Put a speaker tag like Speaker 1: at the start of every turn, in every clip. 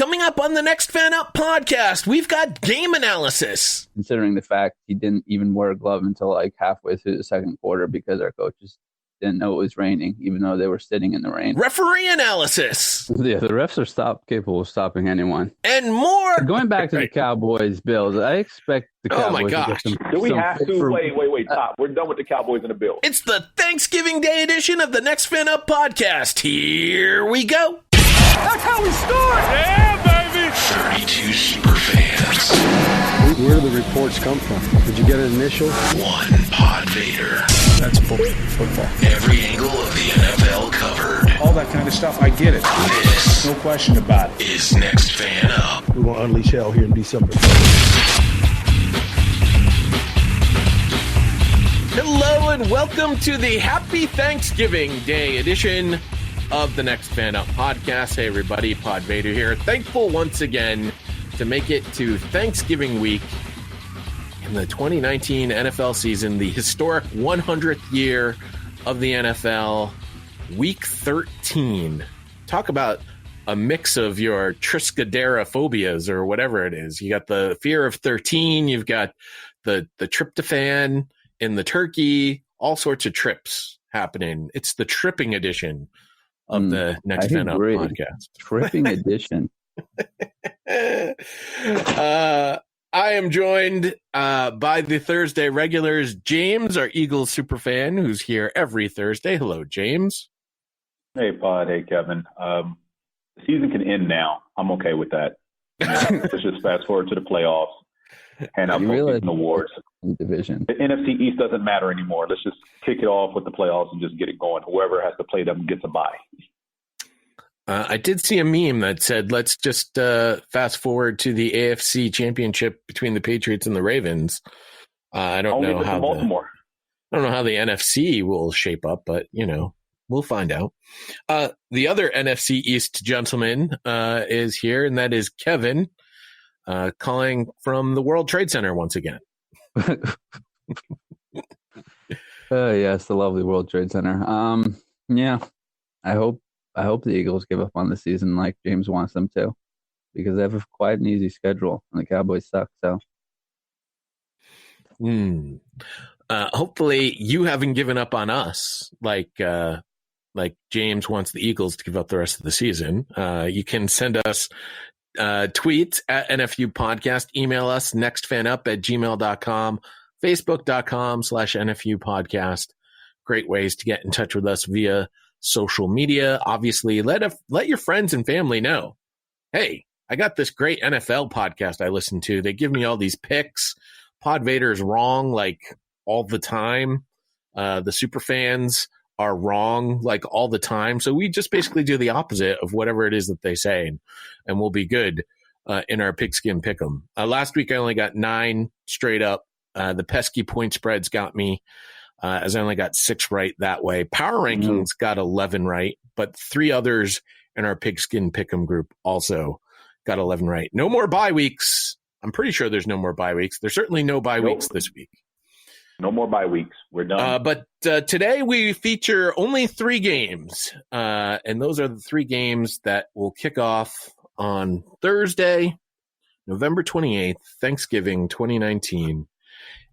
Speaker 1: Coming up on the Next Fan Up podcast, we've got game analysis.
Speaker 2: Considering the fact he didn't even wear a glove until like halfway through the second quarter because our coaches didn't know it was raining, even though they were sitting in the rain.
Speaker 1: Referee analysis.
Speaker 3: Yeah, the refs are capable of stopping anyone.
Speaker 1: And more.
Speaker 3: Going back to the Cowboys, Bills, I expect the Cowboys
Speaker 1: my gosh.
Speaker 3: to get some.
Speaker 4: Do we have to? Wait, stop. We're done with the Cowboys and the Bills.
Speaker 1: It's the Thanksgiving Day edition of the Next Fan Up podcast. Here we go.
Speaker 5: That's how we start! Yeah, baby!
Speaker 6: 32 super fans.
Speaker 7: Where do the reports come from? Did you get an initial?
Speaker 6: One PodVader.
Speaker 7: That's football.
Speaker 6: Every angle of the NFL covered.
Speaker 7: All that kind of stuff, I get it.
Speaker 6: This,
Speaker 7: no question about it,
Speaker 6: is Next Fan Up.
Speaker 7: We're going to unleash hell here in December.
Speaker 1: Hello and welcome to the Happy Thanksgiving Day edition of the Next Fan Up podcast. Hey everybody, PodVader here. Thankful once again to make it to Thanksgiving week in the 2019 NFL season, the historic 100th year of the NFL, week 13. Talk about a mix of your Triskaidera phobias or whatever it is. You got the fear of 13, you've got the tryptophan in the turkey, all sorts of trips happening. It's the tripping edition of the Next Fan Up podcast.
Speaker 2: Tripping edition.
Speaker 1: I am joined by the Thursday regulars, James, our Eagles superfan, who's here every Thursday. Hello, James.
Speaker 4: Hey, Pod. Hey, Kevin. The season can end now. I'm okay with that. Let's just fast forward to the playoffs and I'm an awards.
Speaker 2: Division.
Speaker 4: The NFC East doesn't matter anymore. Let's just kick it off with the playoffs and just get it going. Whoever has to play them gets a bye.
Speaker 1: I did see a meme that said, let's just fast forward to the AFC championship between the Patriots and the Ravens. I don't know how the NFC will shape up, but, you know, we'll find out. The other NFC East gentleman is here, and that is Kevin, calling from the World Trade Center once again.
Speaker 2: Yes, the lovely World Trade Center. Yeah, I hope the Eagles give up on the season like James wants them to, because they have a quite an easy schedule and the Cowboys suck. So,
Speaker 1: hopefully you haven't given up on us like James wants the Eagles to give up the rest of the season. You can send us tweets at NFU Podcast, email us nextfanup@gmail.com, facebook.com/NFU Podcast. Great ways to get in touch with us via social media. Obviously, let your friends and family know, hey, I got this great NFL podcast I listen to. They give me all these picks. PodVader is wrong like all the time. The super fans are wrong like all the time. So we just basically do the opposite of whatever it is that they say, and we'll be good in our pigskin pick'em. Last week I only got 9 straight up. The pesky point spreads got me, as I only got 6 right that way. Power rankings got 11 right, but 3 others in our pigskin pick'em group also got 11 right. No more bye weeks. I'm pretty sure there's no more bye weeks. There's certainly no bye weeks this week.
Speaker 4: No more bye weeks. We're done.
Speaker 1: But today we feature only 3 games, and those are the 3 games that will kick off on Thursday, November 28th, Thanksgiving 2019.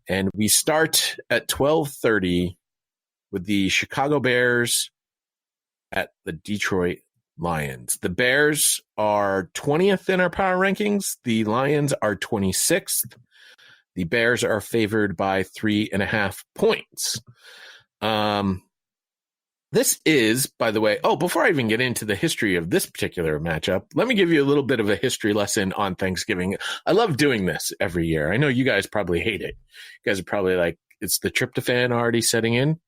Speaker 1: And we start at 12:30 with the Chicago Bears at the Detroit Lions. The Bears are 20th in our power rankings. The Lions are 26th. The Bears are favored by 3.5 points. This is, by the way, before I even get into the history of this particular matchup, let me give you a little bit of a history lesson on Thanksgiving. I love doing this every year. I know you guys probably hate it. You guys are probably like, it's the tryptophan already setting in.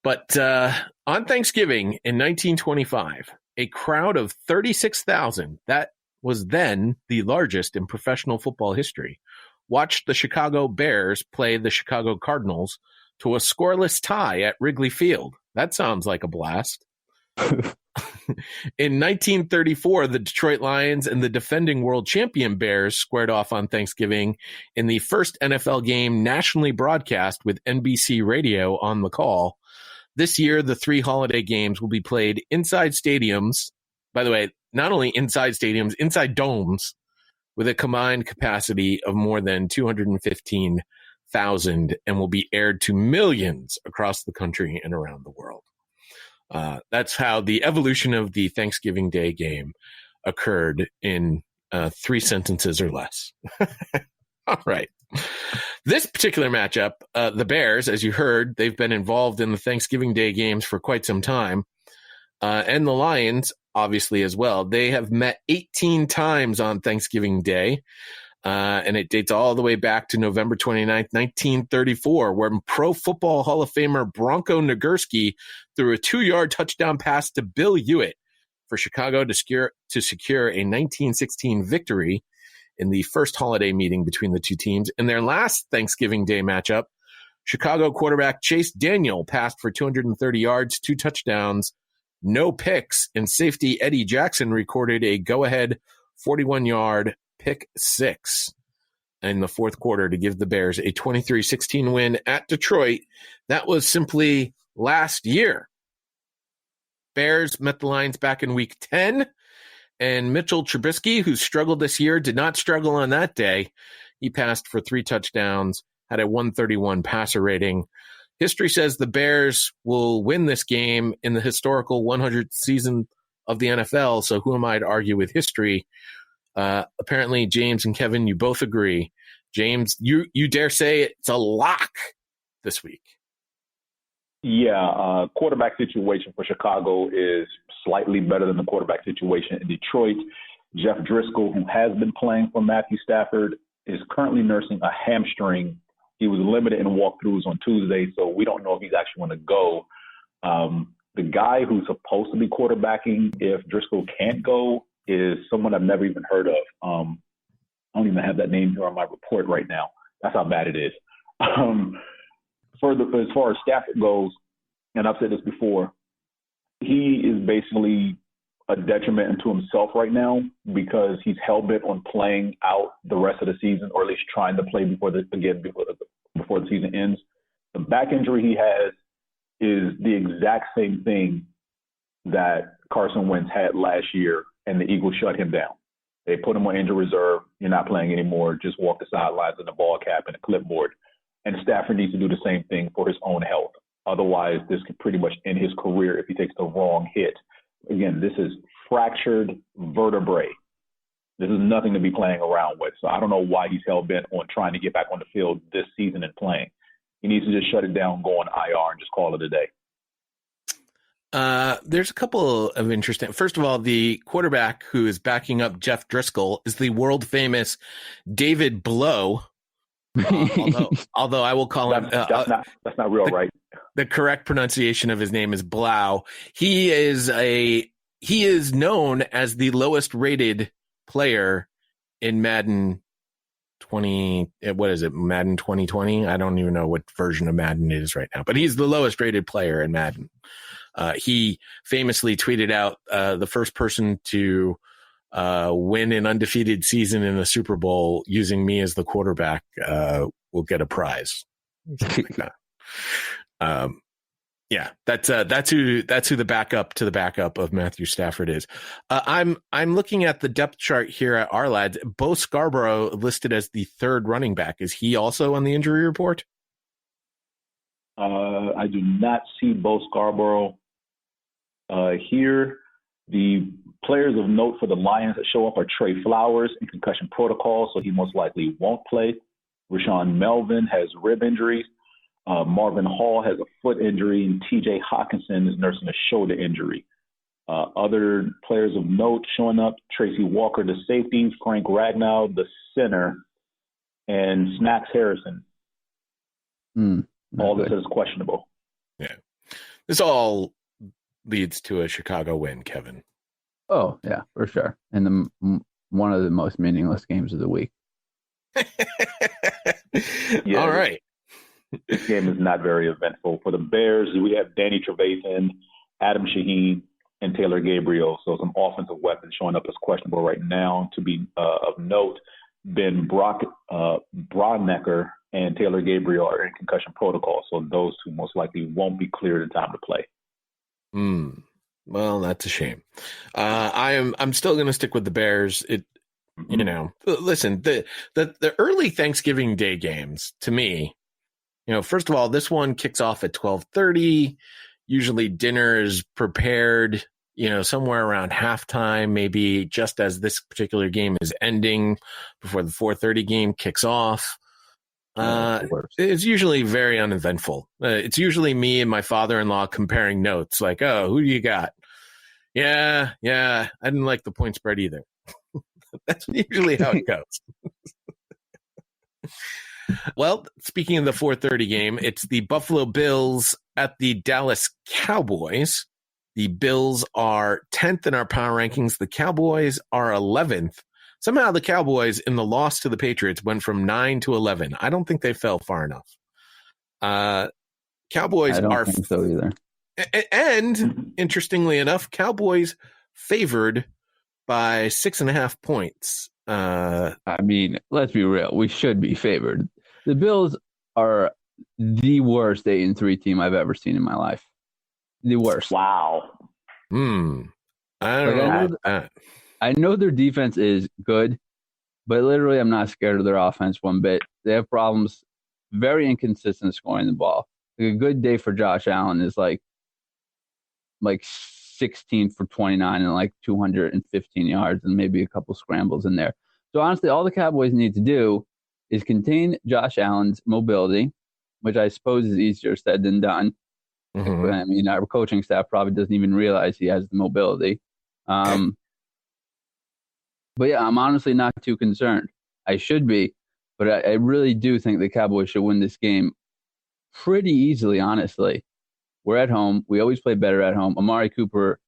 Speaker 1: But on Thanksgiving in 1925, a crowd of 36,000, that was then the largest in professional football history, watched the Chicago Bears play the Chicago Cardinals to a scoreless tie at Wrigley Field. That sounds like a blast. In 1934, the Detroit Lions and the defending world champion Bears squared off on Thanksgiving in the first NFL game nationally broadcast with NBC Radio on the call. This year, the 3 holiday games will be played inside stadiums. By the way, not only inside stadiums, inside domes with a combined capacity of more than 215,000 and will be aired to millions across the country and around the world. That's how the evolution of the Thanksgiving Day game occurred in 3 sentences or less. All right. This particular matchup, the Bears, as you heard, they've been involved in the Thanksgiving Day games for quite some time. And the Lions, obviously, as well. They have met 18 times on Thanksgiving Day. And it dates all the way back to November 29th, 1934, where Pro Football Hall of Famer Bronco Nagurski threw a 2-yard touchdown pass to Bill Hewitt for Chicago to secure a 1916 victory in the first holiday meeting between the two teams. In their last Thanksgiving Day matchup, Chicago quarterback Chase Daniel passed for 230 yards, 2 touchdowns, no picks, and safety Eddie Jackson recorded a go-ahead 41-yard pick 6 in the fourth quarter to give the Bears a 23-16 win at Detroit. That was simply last year. Bears met the Lions back in week 10, and Mitchell Trubisky, who struggled this year, did not struggle on that day. He passed for 3 touchdowns, had a 131 passer rating. History says the Bears will win this game in the historical 100th season of the NFL, so who am I to argue with history? Apparently, James and Kevin, you both agree. James, you dare say it's a lock this week.
Speaker 4: Yeah, quarterback situation for Chicago is slightly better than the quarterback situation in Detroit. Jeff Driscoll, who has been playing for Matthew Stafford, is currently nursing a hamstring. He was limited in walkthroughs on Tuesday, so we don't know if he's actually going to go. The guy who's supposed to be quarterbacking, if Driscoll can't go, is someone I've never even heard of. I don't even have that name here on my report right now. That's how bad it is. As far as Stafford goes, and I've said this before, he is basically a detriment unto himself right now because he's hell-bent on playing out the rest of the season, or at least trying to play before the season ends. The back injury he has is the exact same thing that Carson Wentz had last year, and the Eagles shut him down. They put him on injury reserve. You're not playing anymore. Just walk the sidelines in a ball cap and a clipboard. And Stafford needs to do the same thing for his own health. Otherwise, this could pretty much end his career if he takes the wrong hit. Again, this is fractured vertebrae. This is nothing to be playing around with. So I don't know why he's hell-bent on trying to get back on the field this season and playing. He needs to just shut it down, go on IR, and just call it a day.
Speaker 1: There's a couple of interesting. First of all, the quarterback who is backing up Jeff Driscoll is the world famous David Blow. Although I will call him
Speaker 4: that's not real, right?
Speaker 1: The correct pronunciation of his name is Blau. He is known as the lowest rated player in Madden 20. What is it? Madden 2020. I don't even know what version of Madden it is right now, but he's the lowest rated player in Madden. He famously tweeted out the first person to win an undefeated season in the Super Bowl using me as the quarterback will get a prize. Like that. Yeah, that's who the backup to the backup of Matthew Stafford is. I'm looking at the depth chart here at our lads. Bo Scarborough listed as the 3rd running back. Is he also on the injury report?
Speaker 4: I do not see Bo Scarborough here. The players of note for the Lions that show up are Trey Flowers in concussion protocol, so he most likely won't play. Rashawn Melvin has rib injuries. Marvin Hall has a foot injury, and T.J. Hawkinson is nursing a shoulder injury. Other players of note showing up, Tracy Walker, the safety, Frank Ragnow, the center, and Snacks Harrison. All this is questionable.
Speaker 1: Yeah. This all leads to a Chicago win, Kevin.
Speaker 2: Oh, yeah, for sure. And one of the most meaningless games of the week.
Speaker 4: Yeah,
Speaker 1: all right.
Speaker 4: This game is not very eventful. For the Bears, we have Danny Trevathan, Adam Shaheen, and Taylor Gabriel. So some offensive weapons showing up as questionable right now. To be of note, Ben Braunecker and Taylor Gabriel are in concussion protocol. So those two most likely won't be cleared in time to play.
Speaker 1: Well, that's a shame. I'm still going to stick with the Bears. Listen, the early Thanksgiving Day games, to me, first of all, this one kicks off at 12:30. Usually dinner is prepared, somewhere around halftime, maybe just as this particular game is ending before the 4:30 game kicks off. It's usually very uneventful. It's usually me and my father-in-law comparing notes, like, oh, who do you got? Yeah, I didn't like the point spread either. That's usually how it goes. Well, speaking of the 4:30 game, it's the Buffalo Bills at the Dallas Cowboys. The Bills are 10th in our power rankings. The Cowboys are 11th. Somehow the Cowboys in the loss to the Patriots went from 9 to 11. I don't think they fell far enough. Cowboys
Speaker 2: I don't
Speaker 1: are
Speaker 2: think so either.
Speaker 1: And interestingly enough, Cowboys favored by 6.5 points.
Speaker 2: I mean, let's be real. We should be favored. The Bills are the worst 8-3 team I've ever seen in my life. The worst.
Speaker 4: Wow.
Speaker 1: I don't know about that.
Speaker 2: I know their defense is good, but literally I'm not scared of their offense one bit. They have problems, very inconsistent scoring the ball. Like a good day for Josh Allen is like 16 for 29 and like 215 yards and maybe a couple scrambles in there. So honestly, all the Cowboys need to do is contain Josh Allen's mobility, which I suppose is easier said than done.
Speaker 1: Mm-hmm.
Speaker 2: I mean, our coaching staff probably doesn't even realize he has the mobility. But yeah, I'm honestly not too concerned. I should be, but I really do think the Cowboys should win this game pretty easily, honestly. We're at home. We always play better at home. Amari Cooper,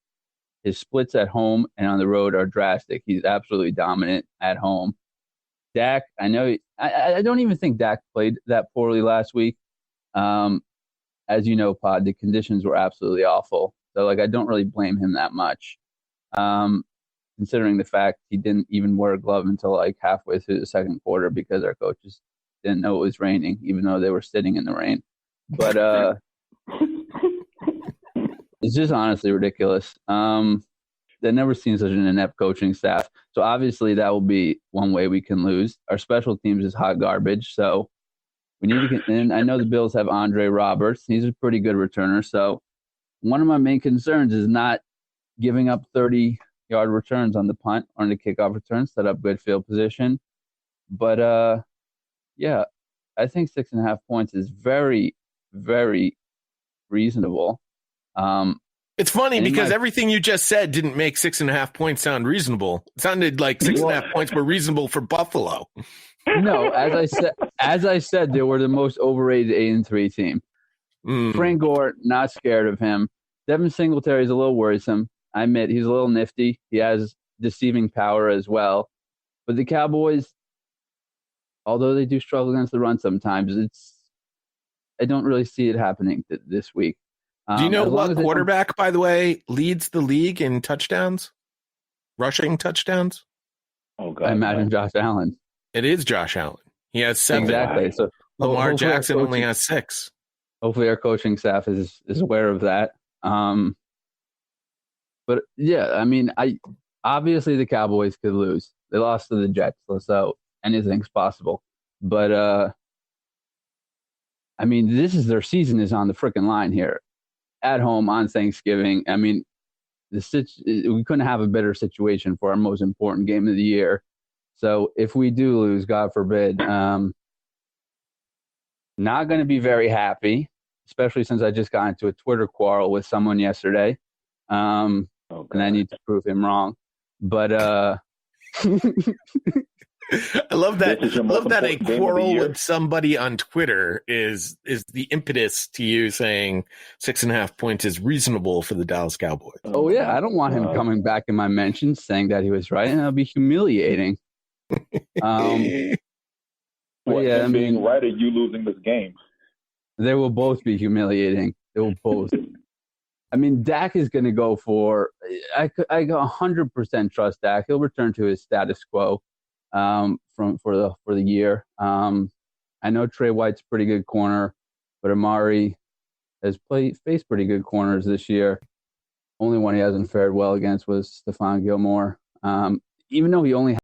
Speaker 2: his splits at home and on the road are drastic. He's absolutely dominant at home. Dak, I know, I don't even think Dak played that poorly last week. As you know, Pod, the conditions were absolutely awful. So, I don't really blame him that much. Considering the fact he didn't even wear a glove until halfway through the second quarter because our coaches didn't know it was raining, even though they were sitting in the rain. But it's just honestly ridiculous. I've never seen such an inept coaching staff. So obviously that will be one way we can lose. Our special teams is hot garbage. So we need to get in. I know the Bills have Andre Roberts. He's a pretty good returner. So one of my main concerns is not giving up 30-yard returns on the punt or on the kickoff return, set up good field position. But, yeah, I think 6.5 points is very, very reasonable.
Speaker 1: It's funny because everything you just said didn't make 6.5 points sound reasonable. It sounded like 6.5 points were reasonable for Buffalo.
Speaker 2: No, as I said, they were the most overrated 8-3 team. Frank Gore, not scared of him. Devin Singletary is a little worrisome. I admit he's a little nifty. He has deceiving power as well. But the Cowboys, although they do struggle against the run sometimes, I don't really see it happening this week.
Speaker 1: Do you know what quarterback, by the way, leads the league in touchdowns? Rushing touchdowns?
Speaker 4: Oh, God.
Speaker 2: I imagine Josh Allen.
Speaker 1: It is Josh Allen. He has 7.
Speaker 2: Exactly. So
Speaker 1: Lamar Jackson only has 6.
Speaker 2: Hopefully our coaching staff is aware of that. But yeah, I mean, obviously the Cowboys could lose. They lost to the Jets, so anything's possible. But I mean, their season is on the freaking line here, at home on Thanksgiving. I mean, we couldn't have a better situation for our most important game of the year. So if we do lose, God forbid, not going to be very happy, especially since I just got into a Twitter quarrel with someone yesterday. And I need to prove him wrong. But
Speaker 1: I love that. A quarrel with somebody on Twitter is the impetus to you saying 6.5 points is reasonable for the Dallas Cowboys.
Speaker 2: Oh yeah, I don't want him coming back in my mentions saying that he was right, and that'll be humiliating.
Speaker 4: Being right or you losing this game?
Speaker 2: They will both be humiliating. They will both. I mean, Dak is going to go for. I 100% trust Dak. He'll return to his status quo for the year. I know Trey White's pretty good corner, but Amari has faced pretty good corners this year. Only one he hasn't fared well against was Stephon Gilmore. Even though he only